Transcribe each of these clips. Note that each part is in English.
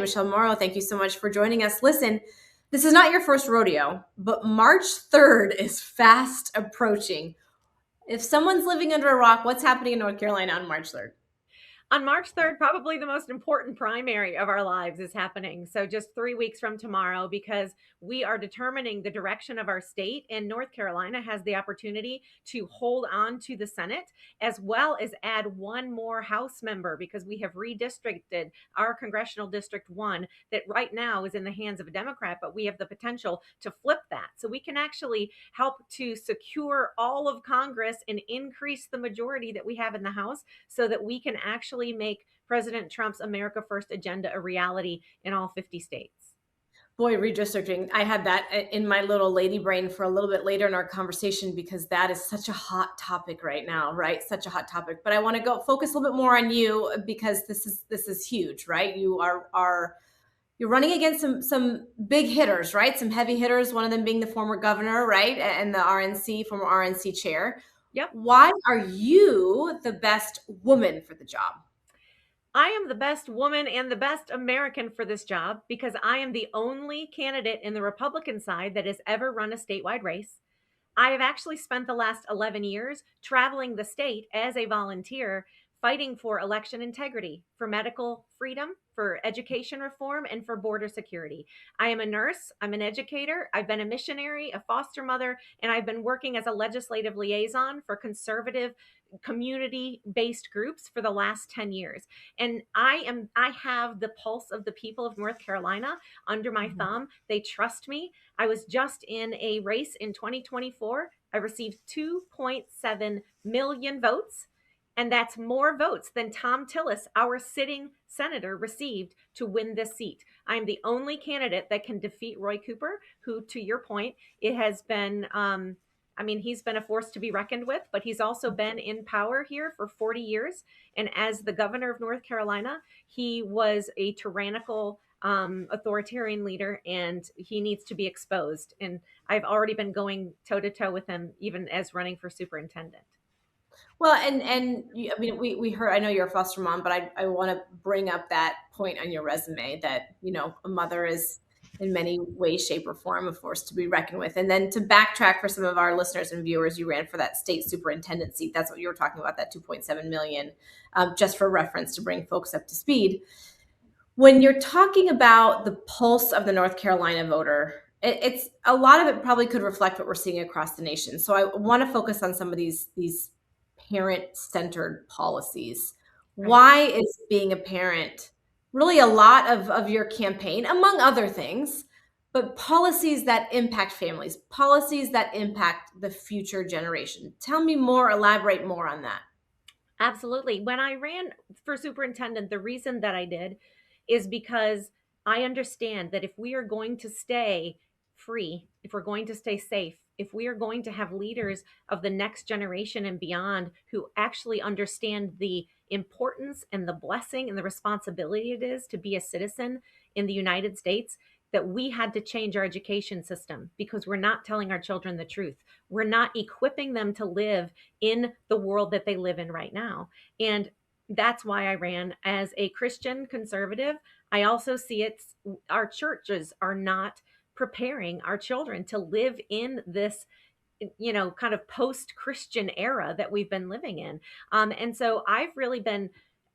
Michele Morrow. Thank you so much for joining us. Listen, this is not your first rodeo, but March 3rd is fast approaching. If someone's living under a rock, what's happening in North Carolina on March 3rd? On March 3rd, probably the most important primary of our lives is happening. So just 3 weeks from tomorrow, because we are determining the direction of our state, and North Carolina has the opportunity to hold on to the Senate, as well as add one more House member, because we have redistricted our congressional District 1 that right now is in the hands of a Democrat, but we have the potential to flip that. So we can actually help to secure all of Congress and increase the majority that we have in the House, so that we can actually make President Trump's America First agenda a reality in all 50 states. Boy, redistricting. I had that in my little lady brain for a little bit later in our conversation, because that is such a hot topic right now, right? Such a hot topic. But I want to go focus a little bit more on you, because this is huge, right? You are you're running against some big hitters, right? Some heavy hitters, one of them being the former governor, right? And the former RNC chair. Yep. Why are you the best woman for the job? I am the best woman and the best American for this job, because I am the only candidate in the Republican side that has ever run a statewide race. I have actually spent the last 11 years traveling the state as a volunteer, fighting for election integrity, for medical freedom, for education reform, and for border security. I am a nurse, I'm an educator, I've been a missionary, a foster mother, and I've been working as a legislative liaison for conservative community-based groups for the last 10 years. And I have the pulse of the people of North Carolina under my thumb. They trust me. I was just in a race in 2024. I received 2.7 million votes. And that's more votes than Tom Tillis, our sitting senator, received to win this seat. I'm the only candidate that can defeat Roy Cooper, who, to your point, it has been, he's been a force to be reckoned with, but he's also been in power here for 40 years. And as the governor of North Carolina, he was a tyrannical, authoritarian leader, and he needs to be exposed. And I've already been going toe to toe with him, even as running for superintendent. Well, we heard, I know you're a foster mom, but I want to bring up that point on your resume that, a mother is in many ways, shape, or form a force to be reckoned with. And then to backtrack for some of our listeners and viewers, you ran for that state superintendent seat. That's what you were talking about, that 2.7 million, just for reference to bring folks up to speed. When you're talking about the pulse of the North Carolina voter, it's a lot of it probably could reflect what we're seeing across the nation. So I want to focus on some of these parent-centered policies. Right. Why is being a parent really a lot of your campaign, among other things, but policies that impact families, policies that impact the future generation? Tell me more, elaborate more on that. Absolutely. When I ran for superintendent, the reason that I did is because I understand that if we are going to stay free, if we're going to stay safe, if we are going to have leaders of the next generation and beyond who actually understand the importance and the blessing and the responsibility it is to be a citizen in the United States, that we had to change our education system, because we're not telling our children the truth. We're not equipping them to live in the world that they live in right now. And that's why I ran as a Christian conservative. I also see our churches are not preparing our children to live in this kind of post-Christian era that we've been living in. And so I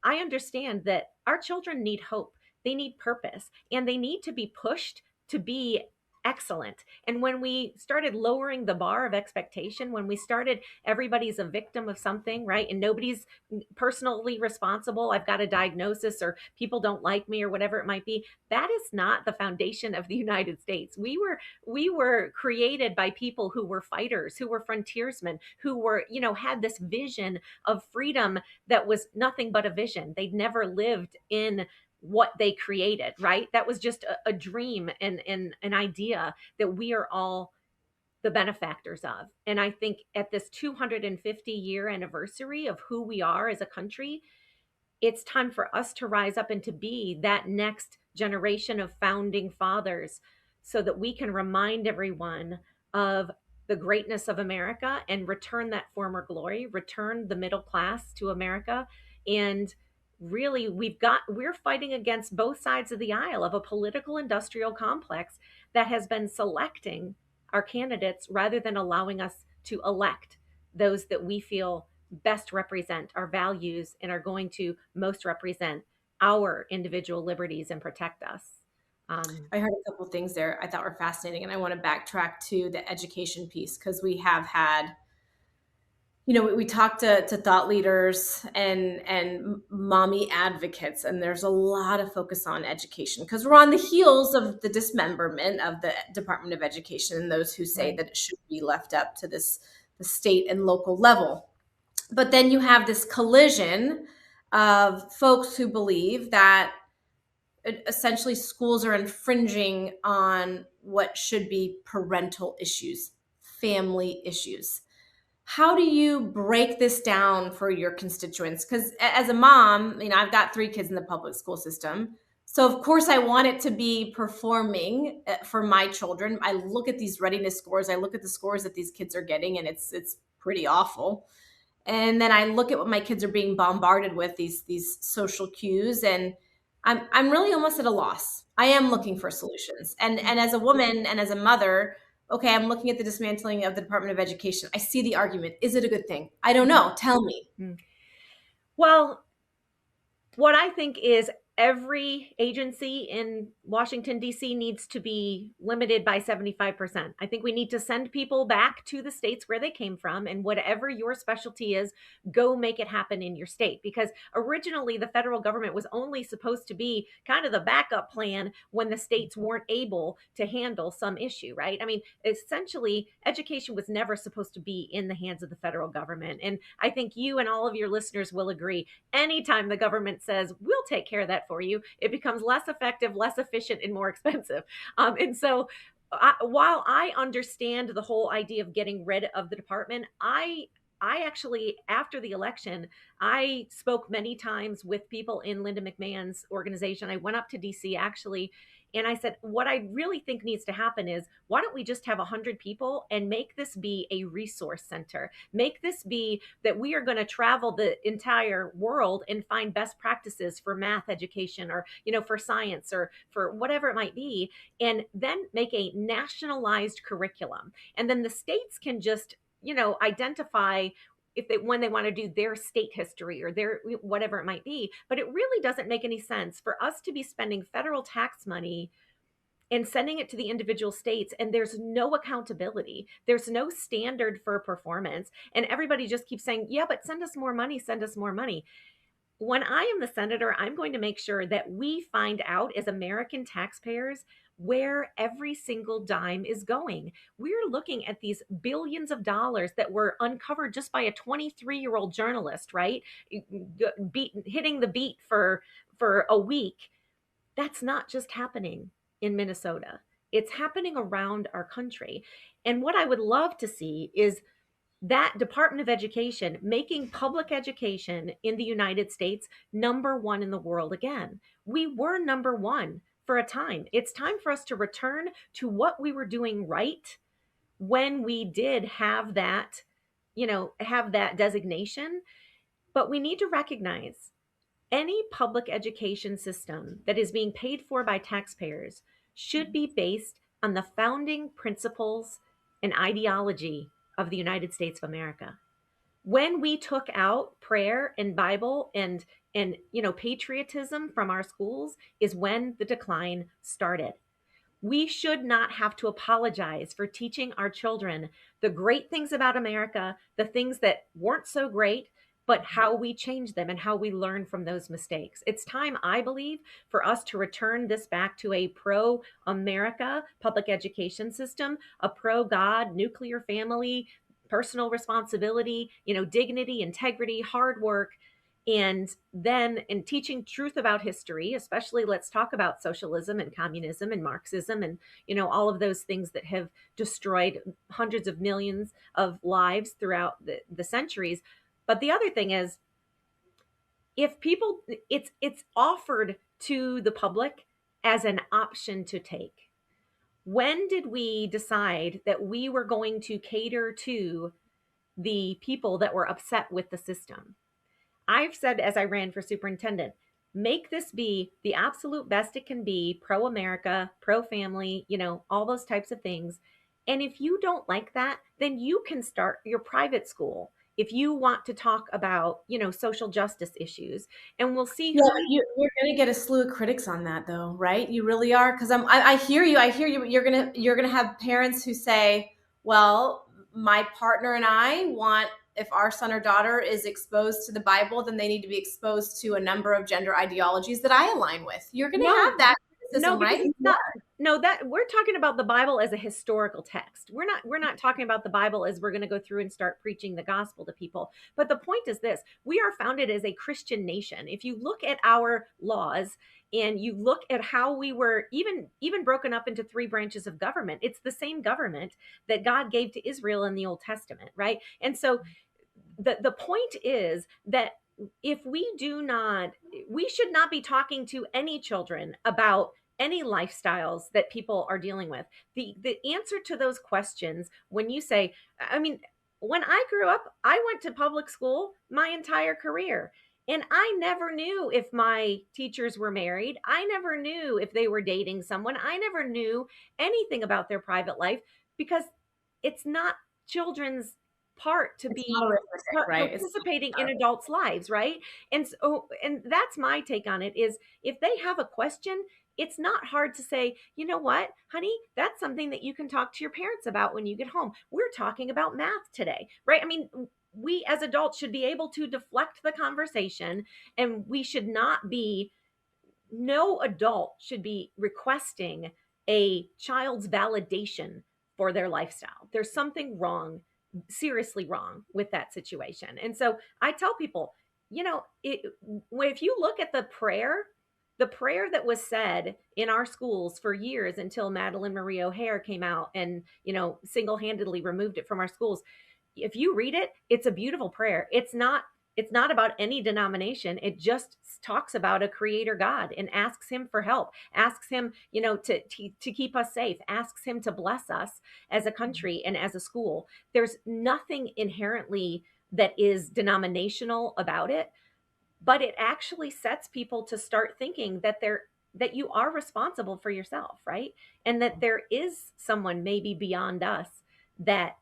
understand that our children need hope. They need purpose, and they need to be pushed to be excellent. And when we started lowering the bar of expectation, when we started, everybody's a victim of something, right? And nobody's personally responsible. I've got a diagnosis, or people don't like me, or whatever it might be. That is not the foundation of the United States. We were created by people who were fighters, who were frontiersmen, who were, had this vision of freedom that was nothing but a vision. They'd never lived in what they created, right? That was just a dream and an idea that we are all the benefactors of. And I think at this 250-year anniversary of who we are as a country, it's time for us to rise up and to be that next generation of founding fathers, so that we can remind everyone of the greatness of America and return that former glory, return the middle class to America, and really we're fighting against both sides of the aisle of a political industrial complex that has been selecting our candidates rather than allowing us to elect those that we feel best represent our values and are going to most represent our individual liberties and protect us. I heard a couple of things there I thought were fascinating, and I want to backtrack to the education piece because we have had, we talk to thought leaders and mommy advocates, and there's a lot of focus on education because we're on the heels of the dismemberment of the Department of Education and those who say Right. that it should be left up to the state and local level. But then you have this collision of folks who believe that essentially schools are infringing on what should be parental issues, family issues. How do you break this down for your constituents? Because as a mom, I've got 3 kids in the public school system. So of course I want it to be performing for my children. I look at these readiness scores. I look at the scores that these kids are getting, and it's pretty awful. And then I look at what my kids are being bombarded with, these social cues, and I'm really almost at a loss. I am looking for solutions. And as a woman and as a mother, okay, I'm looking at the dismantling of the Department of Education. I see the argument. Is it a good thing? I don't know. Tell me. Well, what I think is every agency in Washington, D.C. needs to be limited by 75%. I think we need to send people back to the states where they came from, and whatever your specialty is, go make it happen in your state. Because originally, the federal government was only supposed to be kind of the backup plan when the states weren't able to handle some issue, right? I mean, essentially, education was never supposed to be in the hands of the federal government. And I think you and all of your listeners will agree, anytime the government says, we'll take care of that for you, it becomes less effective, less efficient, and more expensive. And so while I understand the whole idea of getting rid of the department, I actually, after the election, I spoke many times with people in Linda McMahon's organization. I went up to DC actually, and I said, what I really think needs to happen is, why don't we just have 100 people and make this be a resource center? Make this be that we are going to travel the entire world and find best practices for math education, or, for science, or for whatever it might be, and then make a nationalized curriculum. And then the states can just, identify if they when they want to do their state history or their whatever it might be. But it really doesn't make any sense for us to be spending federal tax money and sending it to the individual states, and there's no accountability, there's no standard for performance, and everybody just keeps saying, yeah, but send us more money, send us more money. When I am the senator, I'm going to make sure that we find out as American taxpayers where every single dime is going. We're looking at these billions of dollars that were uncovered just by a 23-year-old journalist, right? Hitting the beat for a week. That's not just happening in Minnesota. It's happening around our country. And what I would love to see is that Department of Education making public education in the United States #1 in the world again. We were #1 for a time. It's time for us to return to what we were doing right when we did have that, have that designation. But we need to recognize any public education system that is being paid for by taxpayers should be based on the founding principles and ideology of the United States of America. When we took out prayer and Bible and patriotism from our schools is when the decline started. We should not have to apologize for teaching our children the great things about America, the things that weren't so great, but how we change them and how we learn from those mistakes. It's time, I believe, for us to return this back to a pro-America public education system, a pro-God, nuclear family, personal responsibility, dignity, integrity, hard work, and then in teaching truth about history, especially let's talk about socialism and communism and Marxism and all of those things that have destroyed hundreds of millions of lives throughout the centuries. But the other thing is, if people, it's offered to the public as an option to take. When did we decide that we were going to cater to the people that were upset with the system? I've said as I ran for superintendent, make this be the absolute best it can be, pro America, pro family, all those types of things. And if you don't like that, then you can start your private school if you want to talk about, social justice issues, and we'll see Yeah, who. but you're gonna get a slew of critics on that, though, right? You really are, because I hear you. I hear you. You're gonna have parents who say, "Well, my partner and I want, if our son or daughter is exposed to the Bible, then they need to be exposed to a number of gender ideologies that I align with." You're gonna No, have that no, criticism, because right? it's not. No, that we're talking about the Bible as a historical text. We're not talking about the Bible as we're going to go through and start preaching the gospel to people. But the point is this: we are founded as a Christian nation. If you look at our laws and you look at how we were even broken up into three branches of government, it's the same government that God gave to Israel in the Old Testament, right? And so the point is that if we should not be talking to any children about any lifestyles that people are dealing with. The answer to those questions, when you say, I mean, when I grew up, I went to public school my entire career, and I never knew if my teachers were married. I never knew if they were dating someone. I never knew anything about their private life, because it's not children's part to It's be not arithmetic, right? It's participating in adults' lives, right? And that's my take on it, is if they have a question, it's not hard to say, you know what, honey, that's something that you can talk to your parents about when you get home. We're talking about math today, right? I mean, we as adults should be able to deflect the conversation, and we should not be, no adult should be requesting a child's validation for their lifestyle. There's something wrong, seriously wrong with that situation. And so I tell people, if you look at the prayer that was said in our schools for years until Madeline Marie O'Hare came out and, single-handedly removed it from our schools. If you read it, it's a beautiful prayer. It's not about any denomination. It just talks about a creator God and asks him for help, asks him, to keep us safe, asks him to bless us as a country and as a school. There's nothing inherently that is denominational about it, but it actually sets people to start thinking that you are responsible for yourself, right? And that there is someone maybe beyond us that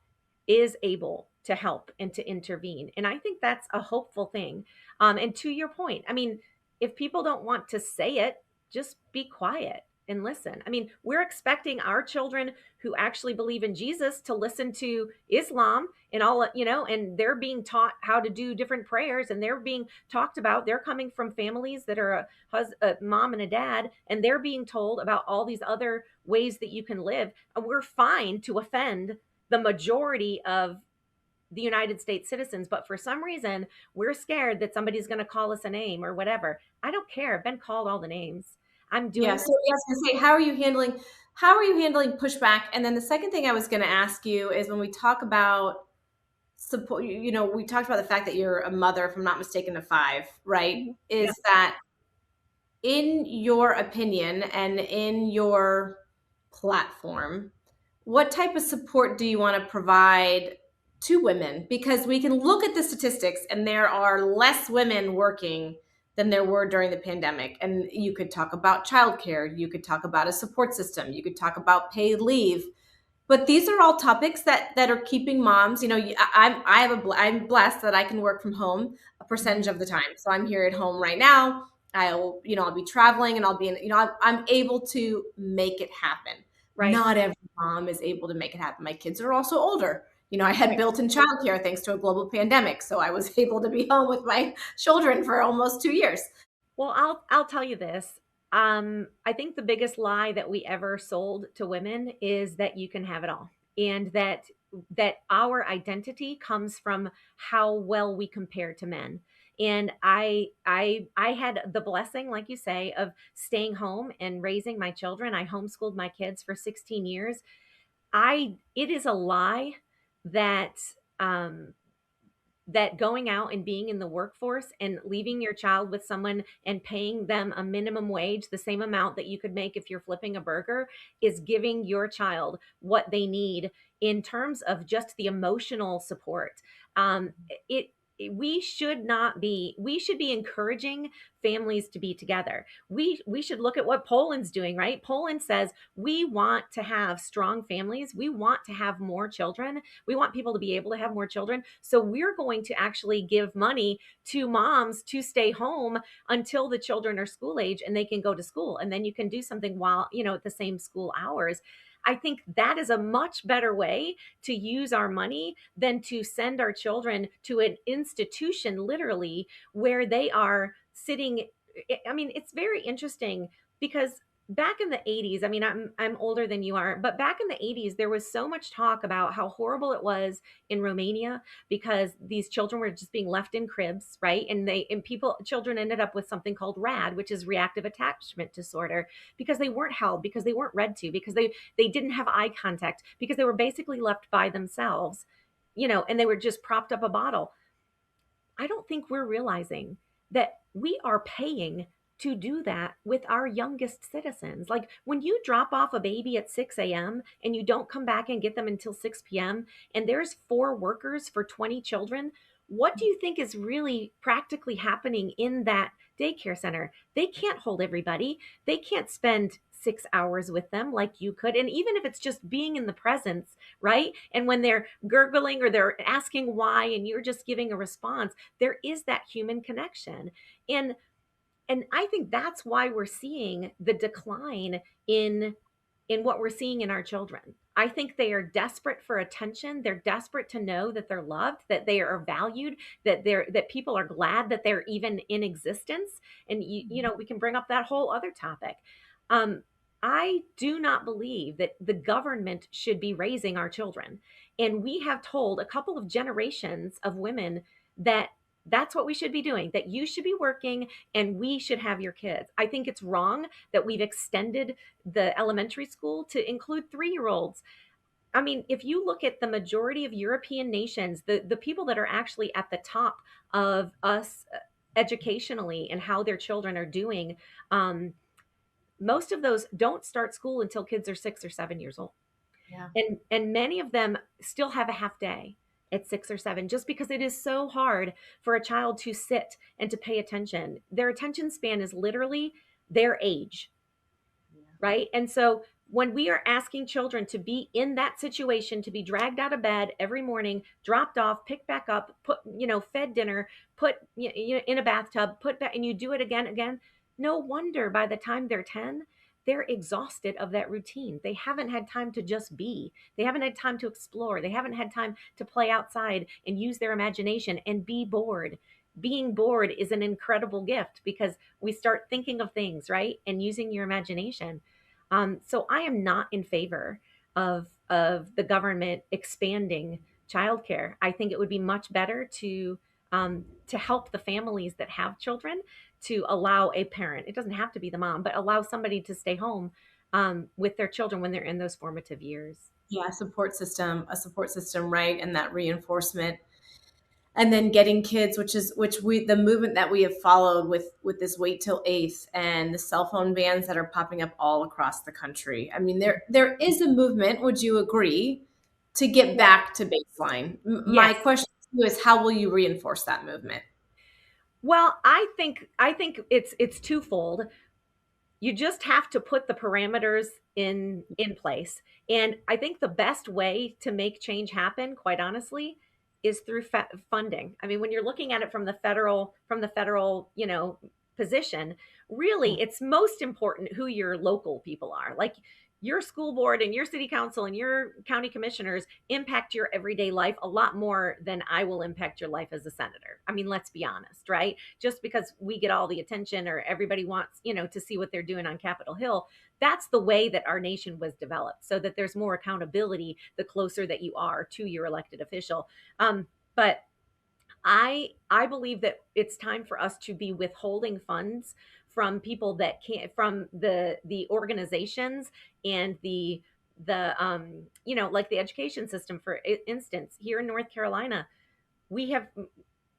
is able to help and to intervene. And I think that's a hopeful thing. And to your point, I mean, if people don't want to say it, just be quiet and listen. I mean, we're expecting our children who actually believe in Jesus to listen to Islam and all, and they're being taught how to do different prayers, and they're being talked about. They're coming from families that are a mom and a dad, and they're being told about all these other ways that you can live. And we're fine to offend the majority of the United States citizens, but for some reason, we're scared that somebody's going to call us a name or whatever. I don't care. I've been called all the names. I'm Yeah. doing So this. yeah, I was gonna say, how are you handling pushback? And then the second thing I was going to ask you is, when we talk about support, we talked about the fact that you're a mother, if I'm not mistaken, of five, right? Yeah. Is that, in your opinion and in your platform, what type of support do you want to provide to women? Because we can look at the statistics, and there are less women working than there were during the pandemic. And you could talk about childcare, you could talk about a support system, you could talk about paid leave. But these are all topics that are keeping moms. I'm blessed that I can work from home a percentage of the time. So I'm here at home right now. I'll be traveling, and I'll be in, I'm able to make it happen. Right. Not every mom is able to make it happen. My kids are also older. I had Right. built-in childcare thanks to a global pandemic, so I was able to be home with my children for almost 2 years. Well, I'll tell you this. I think the biggest lie that we ever sold to women is that you can have it all, and that our identity comes from how well we compare to men. And I had the blessing, like you say, of staying home and raising my children. I homeschooled my kids for 16 years. I It is a lie that um that going out and being in the workforce and leaving your child with someone and paying them a minimum wage, the same amount that you could make if you're flipping a burger, is giving your child what they need in terms of just the emotional support. Um, it we should be encouraging families to be together. We should look at what Poland's doing, right? Poland says we want to have strong families, we want to have more children, we want people to be able to have more children, so we're going to actually give money to moms to stay home until the children are school age and they can go to school, and then you can do something while, at the same school hours. I think that is a much better way to use our money than to send our children to an institution, literally, where they are sitting. I mean, it's very interesting because back in the 80s, I mean, I'm older than you are, but back in the 80s, there was so much talk about how horrible it was in Romania because these children were just being left in cribs, right? And children ended up with something called RAD, which is reactive attachment disorder, because they weren't held, because they weren't read to, because they didn't have eye contact, because they were basically left by themselves, and they were just propped up a bottle. I don't think we're realizing that we are paying to do that with our youngest citizens. Like when you drop off a baby at 6 a.m. and you don't come back and get them until 6 p.m., and there's 4 workers for 20 children, what do you think is really practically happening in that daycare center? They can't hold everybody. They can't spend 6 hours with them like you could. And even if it's just being in the presence, right? And when they're gurgling or they're asking why, and you're just giving a response, there is that human connection. And I think that's why we're seeing the decline in what we're seeing in our children. I think they are desperate for attention. They're desperate to know that they're loved, that they are valued, that people are glad that they're even in existence. And we can bring up that whole other topic. I do not believe that the government should be raising our children. And we have told a couple of generations of women that that's what we should be doing, that you should be working and we should have your kids. I think it's wrong that we've extended the elementary school to include 3-year-olds. I mean, if you look at the majority of European nations, the people that are actually at the top of us educationally and how their children are doing, most of those don't start school until kids are 6 or 7 years old. Yeah. And many of them still have a half day at 6 or 7, just because it is so hard for a child to sit and to pay attention. Their attention span is literally their age, right? And so when we are asking children to be in that situation, to be dragged out of bed every morning, dropped off, picked back up, put, fed dinner, put in a bathtub, put back, and you do it again, no wonder by the time they're 10, they're exhausted of that routine. They haven't had time to just be. They haven't had time to explore. They haven't had time to play outside and use their imagination and be bored. Being bored is an incredible gift because we start thinking of things, right? And using your imagination. So I am not in favor of the government expanding childcare. I think it would be much better to help the families that have children, to allow a parent, it doesn't have to be the mom, but allow somebody to stay home with their children when they're in those formative years. Yeah, a support system, right? And that reinforcement. And then getting kids, the movement that we have followed with this wait till eighth and the cell phone bans that are popping up all across the country. I mean, there is a movement, would you agree, to get back to baseline? My Yes. question to you is, how will you reinforce that movement? Well, I think it's twofold. You just have to put the parameters in place. And I think the best way to make change happen, quite honestly, is through funding. I mean, when you're looking at it from the federal position, really it's most important who your local people are. Like your school board and your city council and your county commissioners impact your everyday life a lot more than I will impact your life as a senator. I mean, let's be honest, right? Just because we get all the attention or everybody wants, to see what they're doing on Capitol Hill, that's the way that our nation was developed, so that there's more accountability the closer that you are to your elected official. But I believe that it's time for us to be withholding funds from people that can't, from the organizations and like the education system. For instance, here in North Carolina, we have,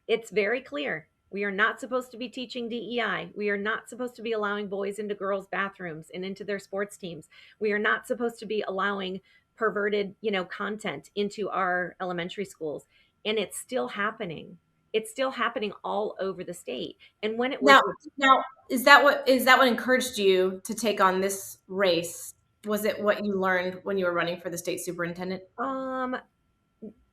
it's very clear, we are not supposed to be teaching DEI. We are not supposed to be allowing boys into girls' bathrooms and into their sports teams. We are not supposed to be allowing perverted, content into our elementary schools. And it's still happening. it's still happening all over the state. And when it was, Now, now, is that what encouraged you to take on this race? Was it what you learned when you were running for the state superintendent? um,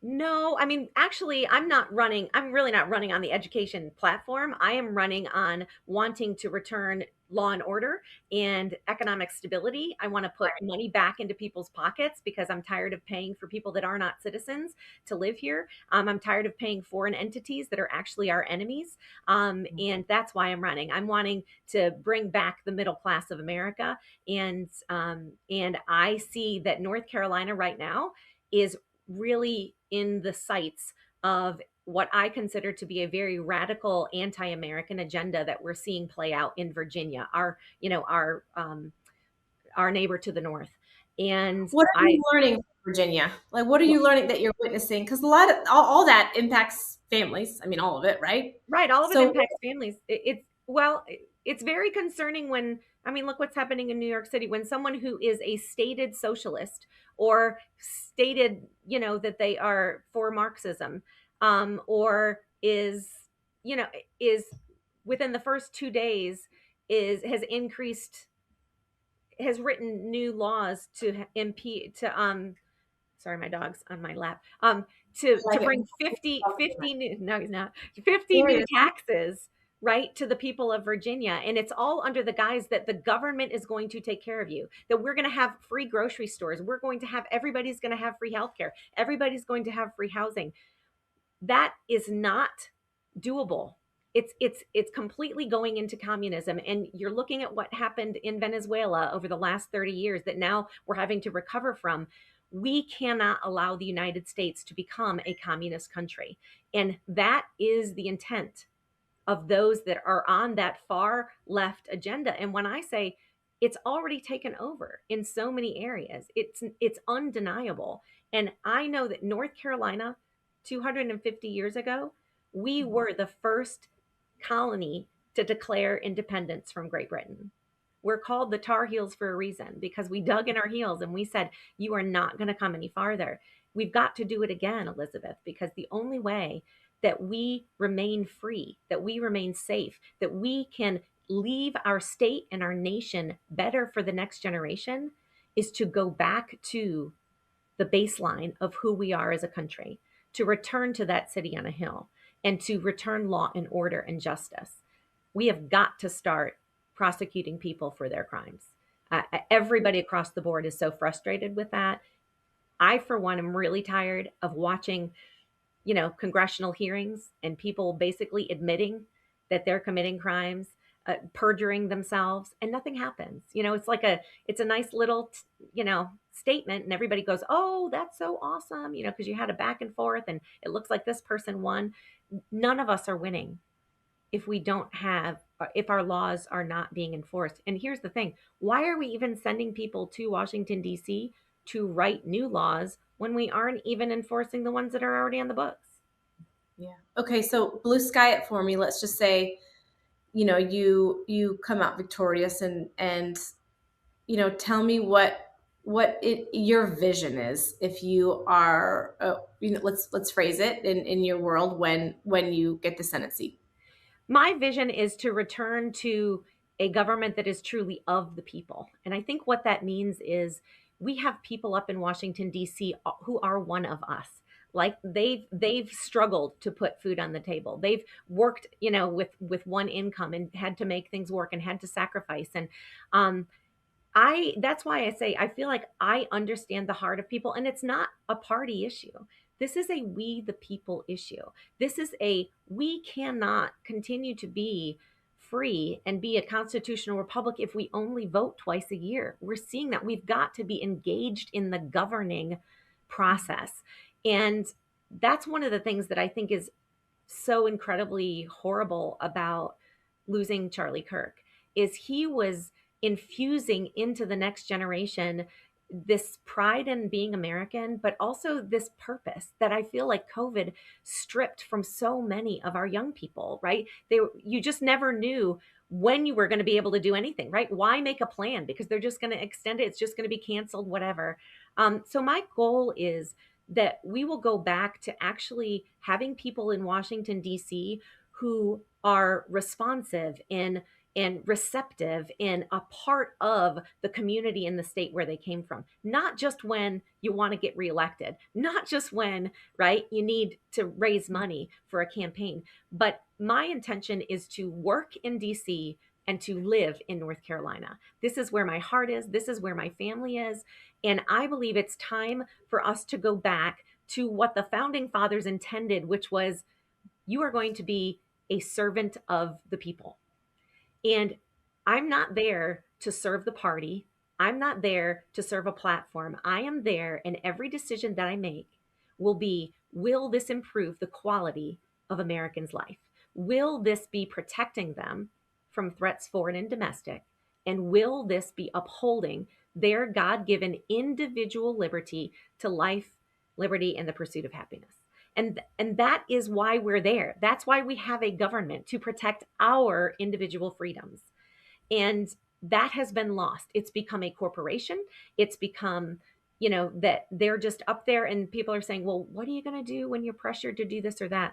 no, I mean, actually, I'm not running. I'm really not running on the education platform. I am running on wanting to return law and order and economic stability. I want to put money back into people's pockets because I'm tired of paying for people that are not citizens to live here. I'm tired of paying foreign entities that are actually our enemies. And that's why I'm running. I'm wanting to bring back the middle class of America. And I see that North Carolina right now is really in the sights of what I consider to be a very radical anti-American agenda that we're seeing play out in Virginia, our neighbor to the north. And What are I you learning from Virginia? Like, what are you learning that you're witnessing? Because a lot of all that impacts families. I mean, all of it, right? right, all of it So, impacts families. It's very concerning when I mean, look what's happening in New York City when someone who is a stated socialist or stated, that they are for Marxism, or you know, is within the first 2 days is has increased has written new laws to impede to sorry, my dog's on my lap, I to like it. bring 50 new, no he's not, 50 new Serious. taxes, right, to the people of Virginia. And it's all under the guise that the government is going to take care of you, that we're going to have free grocery stores, we're going to have, everybody's going to have free healthcare, everybody's going to have free housing. That is not doable. It's completely going into communism. And you're looking at what happened in Venezuela over the last 30 years that now we're having to recover from. We cannot allow the United States to become a communist country. And that is the intent of those that are on that far left agenda. And when I say it's already taken over in so many areas, it's undeniable. And I know that North Carolina 250 years ago, we were the first colony to declare independence from Great Britain. We're called the Tar Heels for a reason because we dug in our heels and we said, you are not going to come any farther. We've got to do it again, Elizabeth, because the only way that we remain free, that we remain safe, that we can leave our state and our nation better for the next generation is to go back to the baseline of who we are as a country, to return to that city on a hill, and to return law and order and justice. We have got to start prosecuting people for their crimes. Everybody across the board is so frustrated with that. I, for one, am really tired of watching, congressional hearings and people basically admitting that they're committing crimes, perjuring themselves, and nothing happens. It's a nice little, statement, and everybody goes, "Oh, that's so awesome," because you had a back and forth, and it looks like this person won. None of us are winning if we don't have, if our laws are not being enforced. And here's the thing: why are we even sending people to Washington D.C. to write new laws when we aren't even enforcing the ones that are already on the books? Yeah. Okay. So blue sky it for me. Let's just say, you come out victorious, and tell me what your vision is if you are, let's phrase it in your world when you get the Senate seat. My vision is to return to a government that is truly of the people. And I think what that means is we have people up in Washington D.C. who are one of us. Like they've struggled to put food on the table. They've worked, with one income and had to make things work and had to sacrifice. And I that's why I say I feel like I understand the heart of people, and it's not a party issue. This is a we the people issue. This is a we cannot continue to be free and be a constitutional republic if we only vote twice a year. We're seeing that we've got to be engaged in the governing process. And that's one of the things that I think is so incredibly horrible about losing Charlie Kirk is he was infusing into the next generation this pride in being American, but also this purpose that I feel like COVID stripped from so many of our young people, right? You just never knew when you were going to be able to do anything, right? Why make a plan? Because they're just going to extend it. It's just going to be canceled, whatever. So my goal is that we will go back to actually having people in Washington, D.C. who are responsive and receptive and a part of the community in the state where they came from. Not just when you want to get reelected, not just when, right, you need to raise money for a campaign. But my intention is to work in DC and to live in North Carolina. This is where my heart is. This is where my family is. And I believe it's time for us to go back to what the founding fathers intended, which was you are going to be a servant of the people. And I'm not there to serve the party. I'm not there to serve a platform. I am there, and every decision that I make will be, will this improve the quality of Americans' life? Will this be protecting them from threats, foreign and domestic? And will this be upholding their God given individual liberty to life, liberty, and the pursuit of happiness? And that is why we're there. That's why we have a government, to protect our individual freedoms. And that has been lost. It's become a corporation. It's become, that they're just up there and people are saying, well, what are you going to do when you're pressured to do this or that?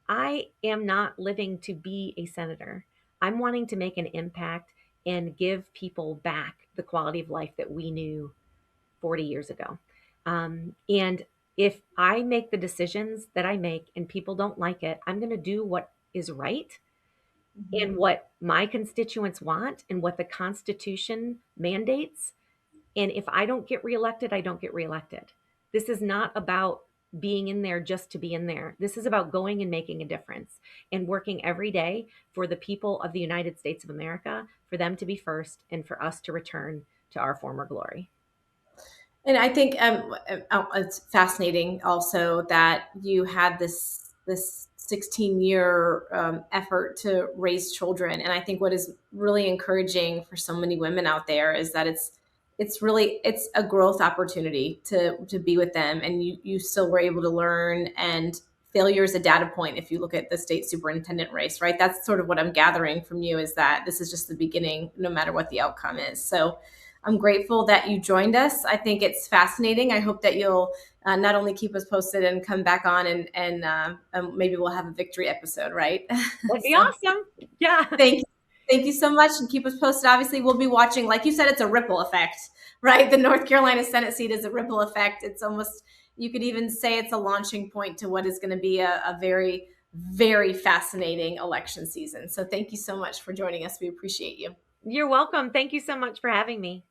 I am not living to be a senator. I'm wanting to make an impact and give people back the quality of life that we knew 40 years ago. And if I make the decisions that I make and people don't like it, I'm going to do what is right and what my constituents want and what the Constitution mandates. And if I don't get reelected, I don't get reelected. This is not about being in there just to be in there. This is about going and making a difference and working every day for the people of the United States of America, for them to be first and for us to return to our former glory. And I think it's fascinating also that you had this 16-year effort to raise children. And I think what is really encouraging for so many women out there is that it's a growth opportunity to be with them, and you still were able to learn, and failure is a data point if you look at the state superintendent race, right? That's sort of what I'm gathering from you, is that this is just the beginning, no matter what the outcome is. So I'm grateful that you joined us. I think it's fascinating. I hope that you'll not only keep us posted and come back on, and maybe we'll have a victory episode, right? That'd be So awesome. Yeah. thank you. Thank you so much, and keep us posted. Obviously, we'll be watching. Like you said, it's a ripple effect, right? The North Carolina Senate seat is a ripple effect. It's almost, you could even say it's a launching point to what is going to be a very, very fascinating election season. So thank you so much for joining us. We appreciate you. You're welcome. Thank you so much for having me.